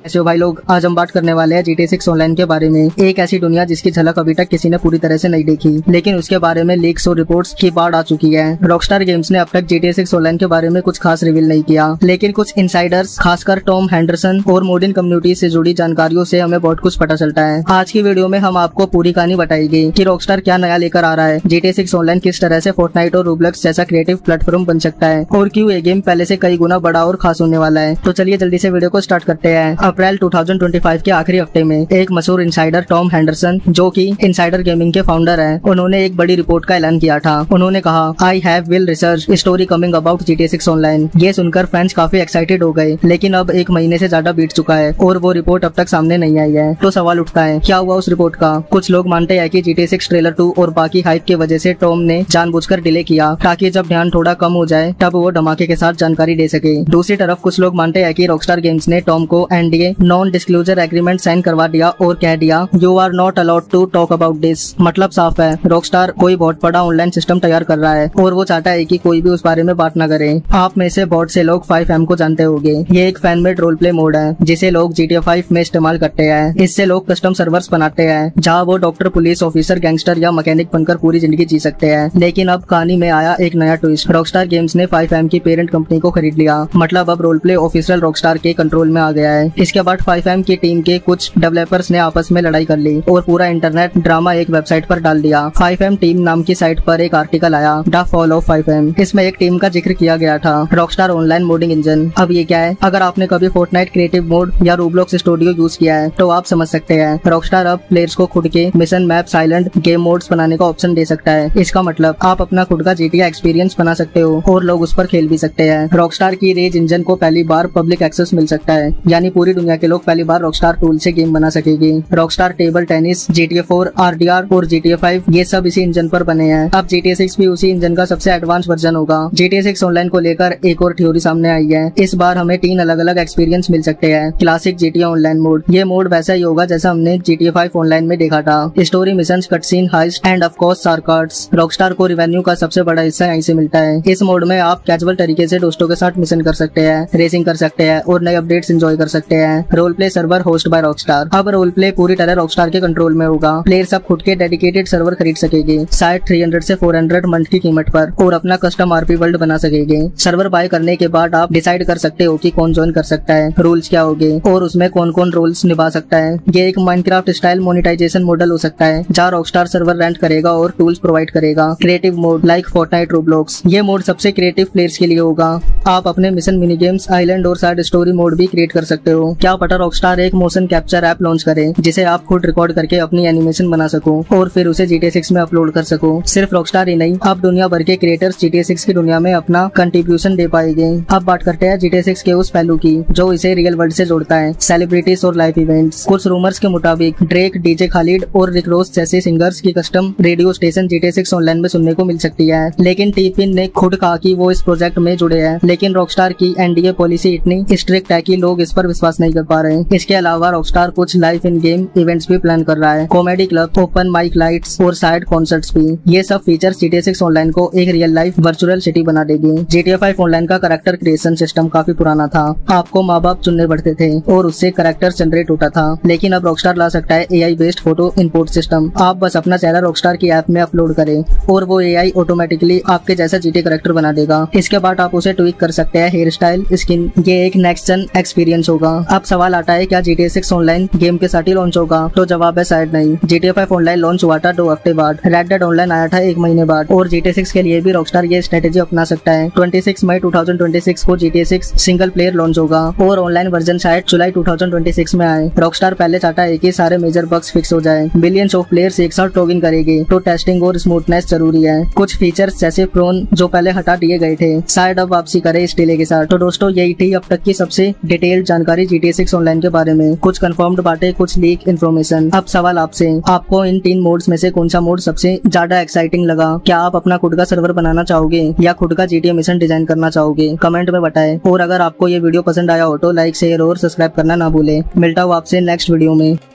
ऐसे भाई लोग, आज हम बात करने वाले हैं GTA 6 ऑनलाइन के बारे में। एक ऐसी दुनिया जिसकी झलक अभी तक किसी ने पूरी तरह से नहीं देखी, लेकिन उसके बारे में लीक्स और रिपोर्ट्स की बाढ़ आ चुकी है। रॉकस्टार गेम्स ने अब तक GTA 6 ऑनलाइन के बारे में कुछ खास रिवील नहीं किया, लेकिन कुछ इनसाइडर्स, खासकर टॉम हेंडरसन और मोडिंग कम्युनिटी से जुड़ी जानकारियों से हमें बहुत कुछ पता चलता है। आज की वीडियो में हम आपको पूरी कहानी बताएगी कि रॉकस्टार क्या नया लेकर आ रहा है, GTA 6 ऑनलाइन किस तरह से फोर्टनाइट और रोब्लॉक्स जैसा क्रिएटिव प्लेटफॉर्म बन सकता है, और क्यों ये गेम पहले से कई गुना बड़ा और खास होने वाला है। तो चलिए जल्दी से वीडियो को स्टार्ट करते हैं। अप्रैल 2025 के आखिरी हफ्ते में एक मशहूर इनसाइडर टॉम हेंडरसन, जो कि इनसाइडर गेमिंग के फाउंडर हैं, उन्होंने एक बड़ी रिपोर्ट का ऐलान किया था। उन्होंने कहा, I have will research story coming about GTA 6 online. ये सुनकर फैंस काफी एक्साइटेड हो गए, लेकिन अब एक महीने से ज्यादा बीत चुका है और वो रिपोर्ट अब तक सामने नहीं आई है। तो सवाल उठता है, क्या हुआ उस रिपोर्ट का? कुछ लोग मानते हैं कि GTA 6 ट्रेलर 2 और बाकी हाइप की वजह से टॉम ने जानबूझकर डिले किया, ताकि जब ध्यान थोड़ा कम हो जाए तब वो धमाके के साथ जानकारी दे सके। दूसरी तरफ कुछ लोग मानते हैं कि रॉकस्टार गेम्स ने टॉम को NDA non disclosure agreement sign करवा दिया और कह दिया, you are not allowed to talk about this. मतलब साफ है, रॉकस्टार कोई बहुत बड़ा ऑनलाइन सिस्टम तैयार कर रहा है और वो चाहता है कि कोई भी उस बारे में बात न करे। आप में से बहुत से लोग 5M को जानते होंगे। ये एक fan made role play mode है जिसे लोग GTA 5 में इस्तेमाल करते हैं। इससे लोग कस्टम सर्वर्स बनाते हैं जहाँ वो डॉक्टर, पुलिस ऑफिसर, गैंगस्टर या मैकेनिक बनकर पूरी जिंदगी जी सकते हैं। लेकिन अब कहानी में आया एक नया ट्विस्ट। रॉकस्टार गेम्स ने 5M की पेरेंट कंपनी को खरीद लिया। मतलब अब रोल प्ले ऑफिशियल रॉकस्टार के कंट्रोल में आ गया है। इसके बाद 5M की टीम के कुछ डेवलपर्स ने आपस में लड़ाई कर ली और पूरा इंटरनेट ड्रामा एक वेबसाइट पर डाल दिया। 5M टीम नाम की साइट पर एक आर्टिकल आया, द फॉल ऑफ 5M। इसमें एक टीम का जिक्र किया गया था, रॉकस्टार ऑनलाइन मोडिंग इंजन। अब ये क्या है? अगर आपने कभी फोर्टनाइट क्रिएटिव मोड या रोब्लॉक्स स्टूडियो यूज किया है तो आप समझ सकते हैं। रॉकस्टार अब प्लेयर्स को खुद के mission, map, silent game modes बनाने का ऑप्शन दे सकता है। इसका मतलब आप अपना खुद का GTA एक्सपीरियंस बना सकते हो और लोग उस पर खेल भी सकते हैं। रॉकस्टार की रेज इंजन को पहली बार पब्लिक एक्सेस मिल सकता है, यानी पूरी दुनिया के लोग पहली बार रॉकस्टार टूल से गेम बना सकेंगे। Rockstar table tennis, GTA 4, RDR और GTA 5 ये सब इसी इंजन पर बने हैं। अब GTA 6 भी उसी इंजन का सबसे एडवांस वर्जन होगा। GTA 6 ऑनलाइन को लेकर एक और थ्योरी सामने आई है। इस बार हमें 3 अलग अलग एक्सपीरियंस मिल सकते हैं। क्लासिक GTA ऑनलाइन मोड, ये मोड वैसा ही होगा जैसा हमने GTA 5 ऑनलाइन में देखा था। Story, missions, cutscene, heist and of course shark cards. Rockstar को रेवेन्यू का सबसे बड़ा हिस्सा यहीं से मिलता है। इस मोड में आप कैजुअल तरीके से दोस्तों के साथ मिशन कर सकते हैं, रेसिंग कर सकते हैं और नए अपडेट्स एंजॉय कर सकते हैं। Role play server host by Rockstar. अब रोल प्ले पूरी तरह रॉकस्टार के कंट्रोल में होगा। प्लेयर सब खुद के डेडिकेटेड सर्वर खरीद सकेंगे, शायद 300 से 400 मंथ की कीमत पर, और अपना कस्टम RP वर्ल्ड बना सकेंगे। सर्वर बाय करने के बाद आप डिसाइड कर सकते हो कि कौन ज्वाइन कर सकता है, रूल्स क्या होंगे और उसमें कौन कौन रोल्स निभा सकता है। ये एक माइनक्राफ्ट स्टाइल मोनेटाइजेशन मॉडल हो सकता है जहाँ रॉकस्टार सर्वर रेंट करेगा और टूल्स प्रोवाइड करेगा। Creative mode like Fortnite, Roblox, ये मोड सबसे क्रिएटिव प्लेयर्स के लिए होगा। आप अपने मिशन, मिनी गेम्स, आइलैंड और साइड स्टोरी मोड भी क्रिएट कर सकते हो। क्या पता रॉकस्टार एक मोशन कैप्चर ऐप लॉन्च करे जिसे आप खुद रिकॉर्ड करके अपनी एनिमेशन बना सको और फिर उसे GTA 6 में अपलोड कर सको। सिर्फ रॉकस्टार ही नहीं, अब दुनिया भर के क्रिएटर्स GTA 6 की दुनिया में अपना कंट्रीब्यूशन दे पाएंगे। अब बात करते हैं GTA 6 के उस पहलू की जो इसे रियल वर्ल्ड से जोड़ता है, सेलिब्रिटीज और लाइव इवेंट्स। कुछ रूमर्स के मुताबिक ड्रेक, DJ खालिद और रिक रॉस जैसे सिंगर्स की custom radio station GTA 6 online में सुनने को मिल सकती है। लेकिन टीपिन ने खुद कहा कि वो इस प्रोजेक्ट में जुड़े हैं, लेकिन रॉकस्टार की NDA पॉलिसी इतनी स्ट्रिक्ट है कि लोग इस पर विश्वास नहीं कर पा रहे हैं। इसके अलावा रॉकस्टार कुछ लाइव इन गेम इवेंट्स भी प्लान कर रहा है, comedy club, open mic lights और साइड कॉन्सर्ट्स भी। ये सब फीचर्स GTA 6 ऑनलाइन को एक रियल लाइफ वर्चुअल सिटी बना देगी। GTA 5 ऑनलाइन का कैरेक्टर क्रिएशन सिस्टम काफी पुराना था। आपको माँ बाप चुनने पड़ते थे और उससे कैरेक्टर जनरेट होता था, लेकिन अब रॉकस्टार ला सकता है AI based photo import system. आप बस अपना चेहरा रॉकस्टार की ऐप में अपलोड करें और वो AI ऑटोमेटिकली आपके जैसा GTA कैरेक्टर बना देगा। इसके बाद आप उसे ट्विक कर सकते हैं, हेयर स्टाइल, स्किन। ये एक नेक्स्ट जन एक्सपीरियंस होगा। अब सवाल आता है, क्या GTA 6 ऑनलाइन गेम के साथ ही लॉन्च होगा? तो जवाब है शायद नहीं। GTA 5 ऑनलाइन लॉन्च हुआ था 2 हफ्ते बाद, रेड डेड ऑनलाइन आया था 1 महीने बाद, और GTA 6 के लिए भी रॉकस्टार ये स्ट्रेटेजी अपना सकता है। 26 मई 2026 को GTA 6 सिंगल प्लेयर लॉन्च होगा और ऑनलाइन वर्जन शायद जुलाई 2026 में आए। रॉकस्टार पहले चाहता है कि सारे मेजर बग्स फिक्स हो जाए। बिलियंस ऑफ प्लेयर्स एक साथ लॉगिन करेंगे तो टेस्टिंग और स्मूथनेस जरूरी है। कुछ फीचर्स जैसे प्रोन जो पहले हटा दिए गए थे शायद अब वापसी करे इस डिले के साथ। तो दोस्तों यही थी अब तक की सबसे डिटेल्ड जानकारी GTA 6 ऑनलाइन के बारे में। कुछ कंफर्म्ड बातें, कुछ लीक इन्फॉर्मेशन। अब सवाल आपसे, आपको इन 3 मोड्स में से कौन सा मोड सबसे ज्यादा एक्साइटिंग लगा? क्या आप अपना खुद का सर्वर बनाना चाहोगे या खुद का GTA मिशन डिजाइन करना चाहोगे? कमेंट में बताएं। और अगर आपको ये वीडियो पसंद आया हो तो लाइक, शेयर और सब्सक्राइब करना ना भूलें। मिलता हूँ आपसे नेक्स्ट वीडियो में।